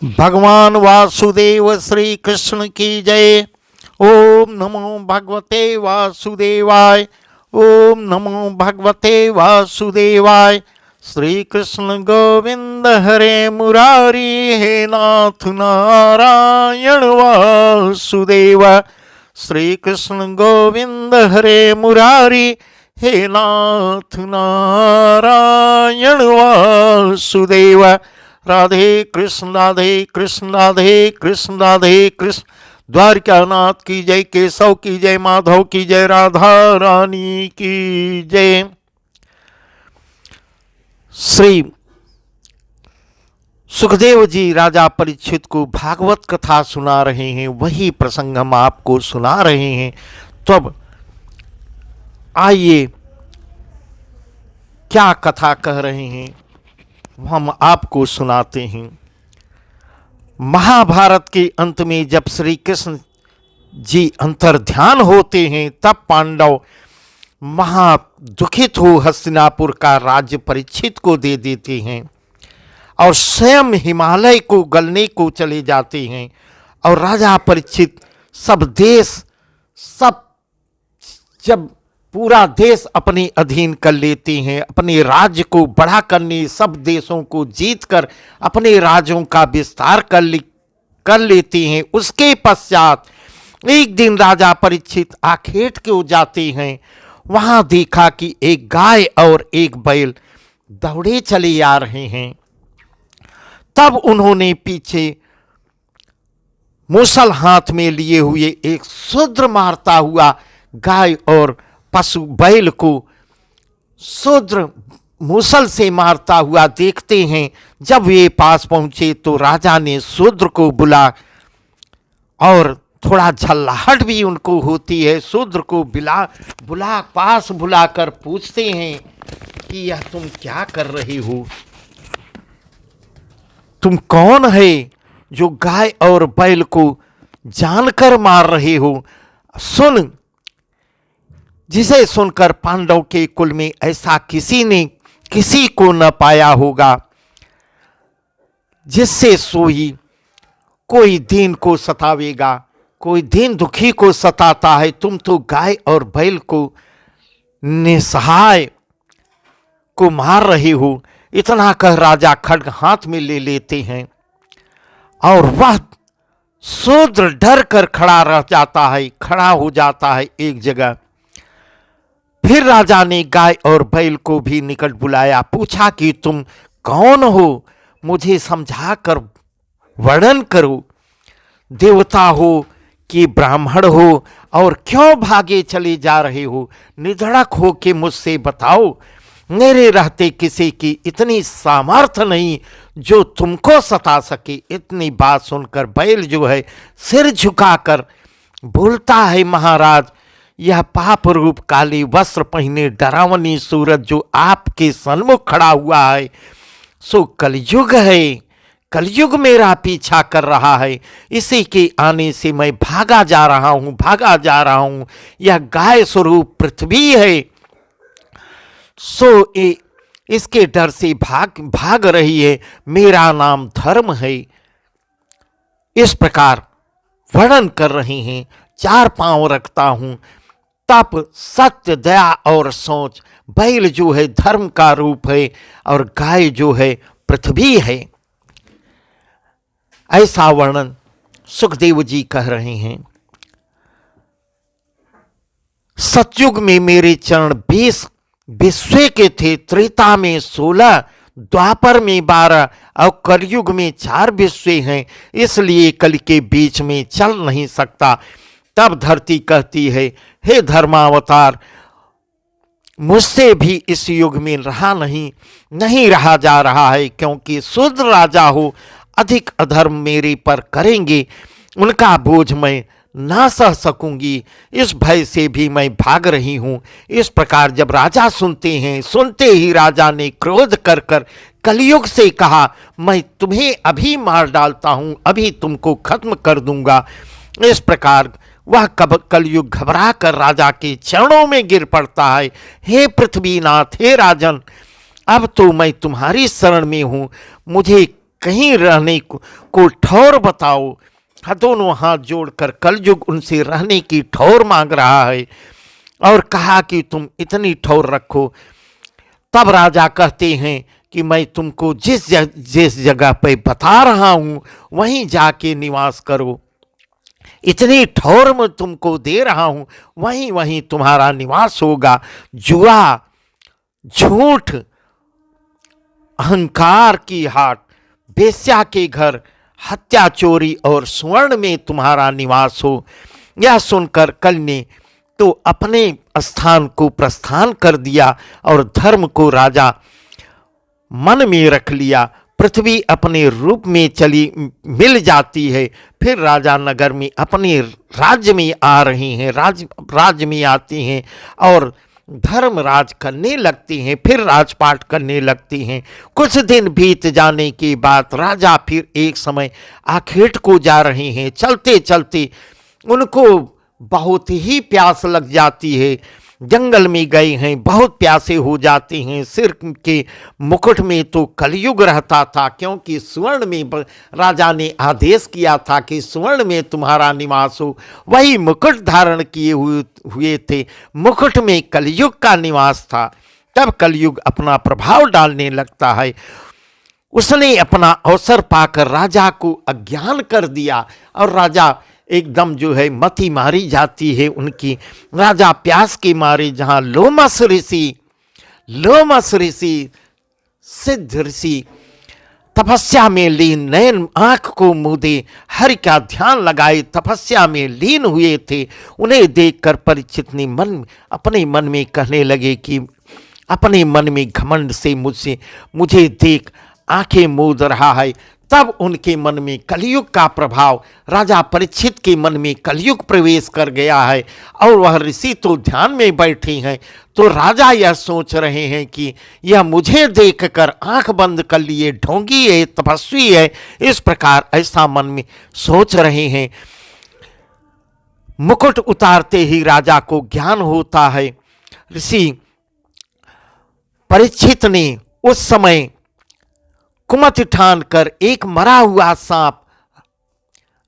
भगवान वासुदेव श्री कृष्ण की जय। ओम नमो भगवते वासुदेवाय। ओम नमो भगवते वासुदेवाय। श्री कृष्ण गोविंद हरे मुरारी, हे नाथ नारायण वासुदेव। श्री कृष्ण गोविंद हरे मुरारी, हे नाथ नारायण वासुदेव। राधे कृष्ण राधे कृष्ण राधे कृष्ण राधे कृष्ण। द्वारकानाथ की जय, केशव की जय, माधव की जय, राधा रानी की जय। श्री सुखदेव जी राजा परीक्षित को भागवत कथा सुना रहे हैं, वही प्रसंग हम आपको सुना रहे हैं। तो अब आइए क्या कथा कह रहे हैं हम आपको सुनाते हैं। महाभारत के अंत में जब श्री कृष्ण जी अंतर्ध्यान होते हैं, तब पांडव महा दुखित हो हस्तिनापुर का राज्य परीक्षित को दे देते हैं और स्वयं हिमालय को गलने को चले जाते हैं। और राजा परीक्षित सब जब पूरा देश अपने अधीन कर लेते हैं, अपने राज्य को बड़ा करने, सब देशों को जीतकर अपने राज्यों का विस्तार कर लेते हैं। उसके पश्चात एक दिन राजा परीक्षित आखेट को जाते हैं। वहां देखा कि एक गाय और एक बैल दौड़े चले आ रहे हैं। तब उन्होंने पीछे मूसल हाथ में लिए हुए एक शूद्र मारता हुआ गाय और पशु बैल को शूद्र मूसल से मारता हुआ देखते हैं। जब वे पास पहुंचे तो राजा ने शूद्र को बुला, और थोड़ा झल्लाहट भी उनको होती है। शूद्र को पास बुलाकर पूछते हैं कि यह तुम क्या कर रहे हो, तुम कौन है जो गाय और बैल को जानकर मार रहे हो। जिसे सुनकर पांडव के कुल में ऐसा किसी को न पाया होगा जिससे सोई कोई दीन को सतावेगा, कोई दीन दुखी को सताता है। तुम तो गाय और बैल को निसहाय को मार रहे हो। इतना कह राजा खड्ग हाथ में ले लेते हैं और वह शूद्र डर कर खड़ा हो जाता है एक जगह। फिर राजा ने गाय और बैल को भी निकट बुलाया, पूछा कि तुम कौन हो, मुझे समझा कर वर्णन करो। देवता हो कि ब्राह्मण हो, और क्यों भागे चले जा रहे हो, निधड़क हो के मुझसे बताओ। मेरे रहते किसी की इतनी सामर्थ्य नहीं जो तुमको सता सके। इतनी बात सुनकर बैल जो है सिर झुकाकर बोलता है, महाराज, यह पाप रूप काली वस्त्र पहने डरावनी सूरत जो आपके सन्मुख खड़ा हुआ है, सो कलयुग है। कलयुग मेरा पीछा कर रहा है। इसी के आने से मैं भागा जा रहा हूं। यह गाय स्वरूप पृथ्वी है, सो इसके डर से भाग रही है। मेरा नाम धर्म है। इस प्रकार वर्णन कर रहे हैं। 4 पांव रखता हूं, तप, सत्य, दया और सोच। बैल जो है धर्म का रूप है और गाय जो है पृथ्वी है। ऐसा वर्णन सुखदेव जी कह रहे हैं। सतयुग में मेरे चरण 20 विश्व के थे, त्रेता में 16, द्वापर में 12 और कलयुग में 4 विश्व हैं। इसलिए कल के बीच में चल नहीं सकता। तब धरती कहती है, हे धर्मावतार, मुझसे भी इस युग में नहीं रहा जा रहा है, क्योंकि शूद्र राजा हो अधिक अधर्म मेरे पर करेंगे, उनका बोझ मैं ना सह सकूंगी। इस भय से भी मैं भाग रही हूं। इस प्रकार जब राजा सुनते ही राजा ने क्रोध कर कलयुग से कहा, मैं तुम्हें अभी मार डालता हूं, अभी तुमको खत्म कर दूंगा। इस प्रकार वह कलयुग घबरा कर राजा के चरणों में गिर पड़ता है। हे पृथ्वीनाथ, हे राजन, अब तो मैं तुम्हारी शरण में हूं, मुझे कहीं रहने को ठौर बताओ। दोनों हाथ जोड़कर कलयुग उनसे रहने की ठौर मांग रहा है और कहा कि तुम इतनी ठौर रखो। तब राजा कहते हैं कि मैं तुमको जिस जगह पे बता रहा हूँ वहीं जाके निवास करो, इतनी ठौर मैं तुमको दे रहा हूँ, वहीं वहीं तुम्हारा निवास होगा। जुआ, झूठ, अहंकार की हाट, बेश्या के घर, हत्या, चोरी और स्वर्ण में तुम्हारा निवास हो। यह सुनकर कल ने तो अपने स्थान को प्रस्थान कर दिया और धर्म को राजा मन में रख लिया। पृथ्वी अपने रूप में चली मिल जाती है, फिर राजा नगर में अपने राज्य में आ रही हैं, राज्य में आती हैं और धर्म राज करने लगती हैं, फिर राजपाट करने लगती हैं। कुछ दिन बीत जाने के बाद राजा फिर एक समय आखेट को जा रहे हैं। चलते चलते उनको बहुत ही प्यास लग जाती है। जंगल में गए हैं, बहुत प्यासे हो जाते हैं। सिर के मुकुट में तो कलयुग रहता था, क्योंकि स्वर्ण में राजा ने आदेश किया था कि स्वर्ण में तुम्हारा निवास हो। वही मुकुट धारण किए हुए थे, मुकुट में कलयुग का निवास था। तब कलयुग अपना प्रभाव डालने लगता है। उसने अपना अवसर पाकर राजा को अज्ञान कर दिया और राजा एकदम जो है मति मारी जाती है उनकी। राजा प्यास के मारे जहाँ लोमस ऋषि सिद्ध ऋषि तपस्या में लीन, नयन आंख को मूंदे हरि का ध्यान लगाए तपस्या में लीन हुए थे, उन्हें देखकर परीक्षित ने अपने मन में कहने लगे कि अपने मन में घमंड से मुझे देख आंखें मूंद रहा है। तब उनके मन में कलयुग का प्रभाव, राजा परीक्षित के मन में कलयुग प्रवेश कर गया है और वह ऋषि तो ध्यान में बैठे हैं। तो राजा यह सोच रहे हैं कि यह मुझे देखकर आंख बंद कर लिए ढोंगी है, तपस्वी है, इस प्रकार ऐसा मन में सोच रहे हैं। मुकुट उतारते ही राजा को ज्ञान होता है। ऋषि परीक्षित ने उस समय कुमति ठान कर एक मरा हुआ सांप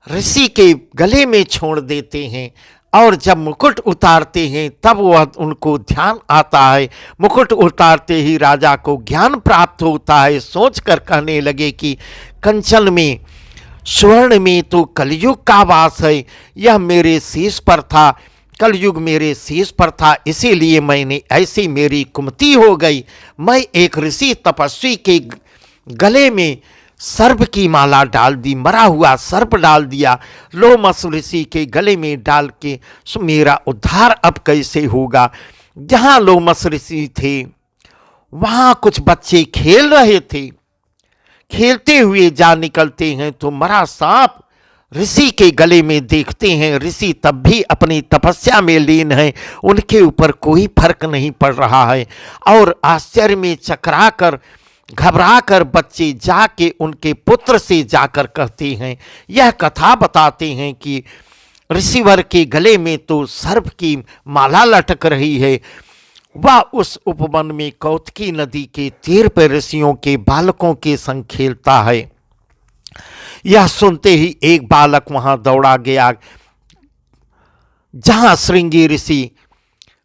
ऋषि के गले में छोड़ देते हैं और जब मुकुट उतारते हैं तब वह उनको ध्यान आता है। मुकुट उतारते ही राजा को ज्ञान प्राप्त होता है। सोचकर कहने लगे कि कंचन में, स्वर्ण में तो कलयुग का वास है, यह मेरे शीश पर था, कलयुग मेरे शीश पर था, इसीलिए मैंने ऐसी मेरी कुमति हो गई। मैं एक ऋषि तपस्वी के गले में सर्प की माला डाल दी, मरा हुआ सर्प डाल दिया, लोमस ऋषि के गले में डाल के मेरा उद्धार अब कैसे होगा। जहाँ लोमस ऋषि थे वहाँ कुछ बच्चे खेल रहे थे। खेलते हुए जा निकलते हैं तो मरा सांप ऋषि के गले में देखते हैं। ऋषि तब भी अपनी तपस्या में लीन है, उनके ऊपर कोई फर्क नहीं पड़ रहा है और आश्चर्य में चकराकर घबराकर बच्चे जाके उनके पुत्र से जाकर कहते हैं, यह कथा बताते हैं कि ऋषिवर के गले में तो सर्प की माला लटक रही है। वह उस उपवन में कौतकी नदी के तीर पर ऋषियों के बालकों के संग खेलता है। यह सुनते ही एक बालक वहां दौड़ा गया जहां श्रृंगी ऋषि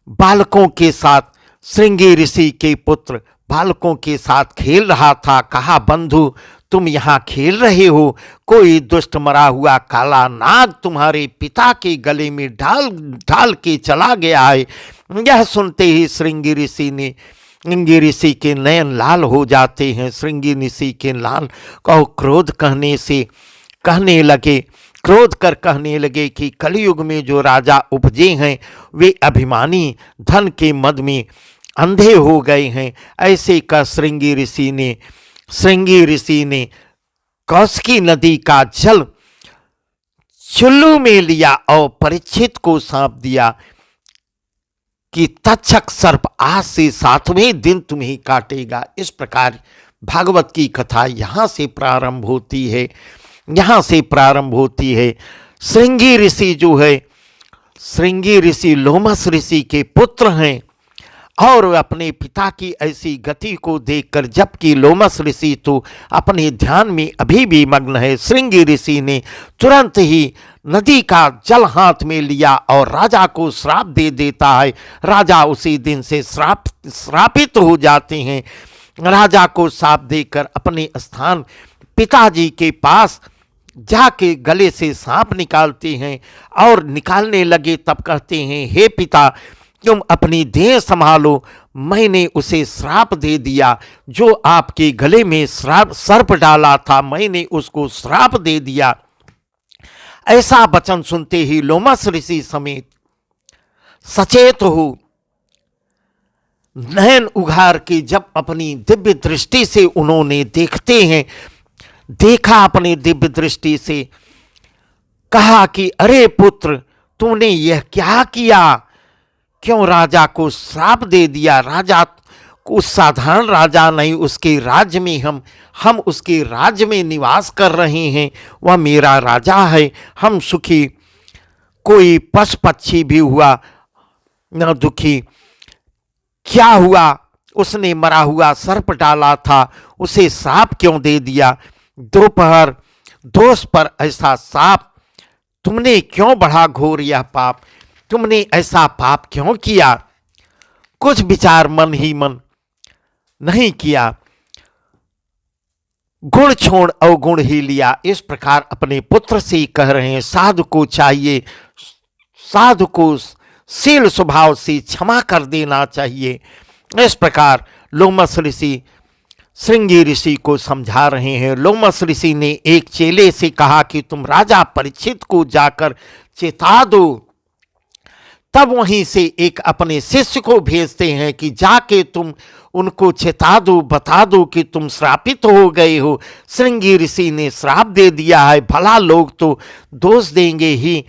बालकों के साथ, श्रृंगी ऋषि के पुत्र बालकों के साथ खेल रहा था। कहा, बंधु तुम यहाँ खेल रहे हो, कोई दुष्ट मरा हुआ काला नाग तुम्हारे पिता के गले में ढाल के चला गया है। यह सुनते ही श्रृंगी ऋषि के नयन लाल हो जाते हैं। श्रृंगी ऋषि के लाल कहो क्रोध क्रोध कर कहने लगे कि कलयुग में जो राजा उपजे हैं वे अभिमानी धन के मद में अंधे हो गए हैं। ऐसे का श्रृंगी ऋषि ने कौशिकी नदी का जल चुल्लू में लिया और परीक्षित को सौंप दिया कि तक्षक सर्प आज से 7वें दिन तुम्हें काटेगा। इस प्रकार भागवत की कथा यहाँ से प्रारंभ होती है। श्रृंगी ऋषि जो है, श्रृंगी ऋषि लोमस ऋषि के पुत्र हैं और अपने पिता की ऐसी गति को देखकर, जबकि लोमस ऋषि तो अपने ध्यान में अभी भी मग्न है, श्रृंगी ऋषि ने तुरंत ही नदी का जल हाथ में लिया और राजा को श्राप दे देता है। राजा उसी दिन से श्रापित हो जाते हैं। राजा को श्राप देकर अपने स्थान पिताजी के पास जाके गले से सांप निकालते हैं और निकालने लगे तब कहते हैं, हे पिता, तुम अपनी देह संभालो, मैंने उसे श्राप दे दिया। जो आपके गले में सर्प डाला था, मैंने उसको श्राप दे दिया। ऐसा वचन सुनते ही लोमस ऋषि समेत सचेत हो नयन उघार के जब अपनी दिव्य दृष्टि से उन्होंने देखा अपनी दिव्य दृष्टि से, कहा कि अरे पुत्र, तूने यह क्या किया? क्यों राजा को श्राप दे दिया? राजा उस साधारण राजा नहीं, उसके राज्य में हम उसके राज्य में निवास कर रहे हैं। वह मेरा राजा है, हम सुखी, कोई पशु पक्षी भी हुआ न दुखी। क्या हुआ? उसने मरा हुआ सर्प डाला था, उसे श्राप क्यों दे दिया? दोपहर दोष पर ऐसा श्राप तुमने क्यों बढ़ा घोर यह पाप? तुमने ऐसा पाप क्यों किया? कुछ विचार मन ही मन नहीं किया, गुण छोड़ अवगुण ही लिया। इस प्रकार अपने पुत्र से कह रहे हैं, साधु को चाहिए, साधु को शील स्वभाव से क्षमा कर देना चाहिए। इस प्रकार लोमस ऋषि श्रृंगी ऋषि को समझा रहे हैं। लोमस ऋषि ने एक चेले से कहा कि तुम राजा परीक्षित को जाकर चेता दो। तब वहीं से एक अपने शिष्य को भेजते हैं कि जाके तुम उनको चेता दो, बता दो कि तुम श्रापित हो गए हो, श्रृंगी ऋषि ने श्राप दे दिया है। भला लोग तो दोष देंगे ही,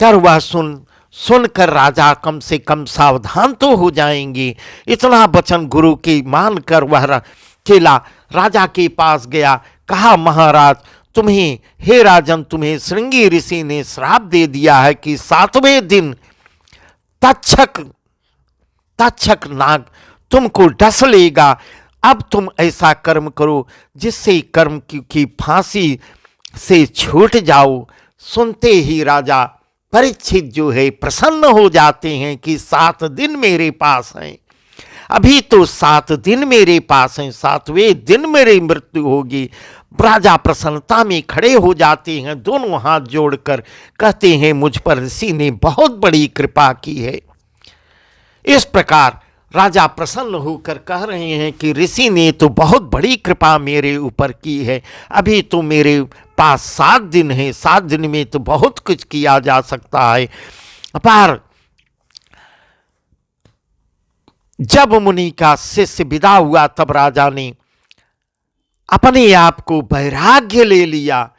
कर वह सुनकर राजा कम से कम सावधान तो हो जाएंगे। इतना वचन गुरु की मानकर वह चेला राजा के पास गया। कहा, महाराज, तुम्हें, हे राजन, तुम्हें श्रृंगी ऋषि ने श्राप दे दिया है कि 7वें दिन तक्षक नाग तुमको डस लेगा। अब तुम ऐसा कर्म करो जिससे कर्म की फांसी से छूट जाओ। सुनते ही राजा परीक्षित जो है प्रसन्न हो जाते हैं कि 7 दिन मेरे पास हैं, अभी तो 7 दिन मेरे पास हैं, 7वें दिन मेरी मृत्यु होगी। राजा प्रसन्नता में खड़े हो जाते हैं, दोनों हाथ जोड़कर कहते हैं, मुझ पर ऋषि ने बहुत बड़ी कृपा की है। इस प्रकार राजा प्रसन्न होकर कह रहे हैं कि ऋषि ने तो बहुत बड़ी कृपा मेरे ऊपर की है। अभी तो मेरे पास 7 दिन है, 7 दिन में तो बहुत कुछ किया जा सकता है। पर जब मुनि का शिष्य विदा हुआ तब राजा ने अपने आप को वैराग्य ले लिया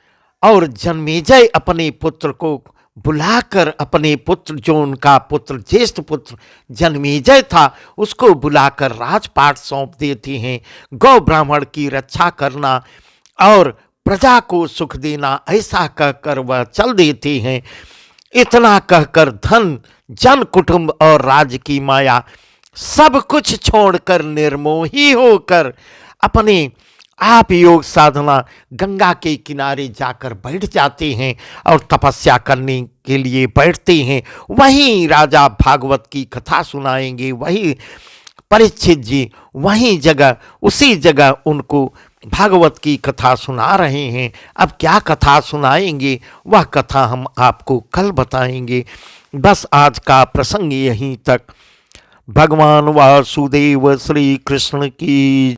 और जन्मेजय अपने पुत्र को बुलाकर, अपने पुत्र जो उनका पुत्र ज्येष्ठ पुत्र जन्मेजय था उसको बुलाकर राजपाट सौंप देते हैं। गौ ब्राह्मण की रक्षा करना और प्रजा को सुख देना, ऐसा कहकर वह चल देते हैं। इतना कहकर धन, जन, कुटुंब और राज्य की माया सब कुछ छोड़कर निर्मोही होकर अपने आप योग साधना गंगा के किनारे जाकर बैठ जाते हैं और तपस्या करने के लिए बैठते हैं। वहीं राजा भागवत की कथा सुनाएंगे, वही परीक्षित जी वहीं जगह, उसी जगह उनको भागवत की कथा सुना रहे हैं। अब क्या कथा सुनाएंगे वह कथा हम आपको कल बताएंगे। बस आज का प्रसंग यहीं तक। भगवान वासुदेव श्री कृष्ण की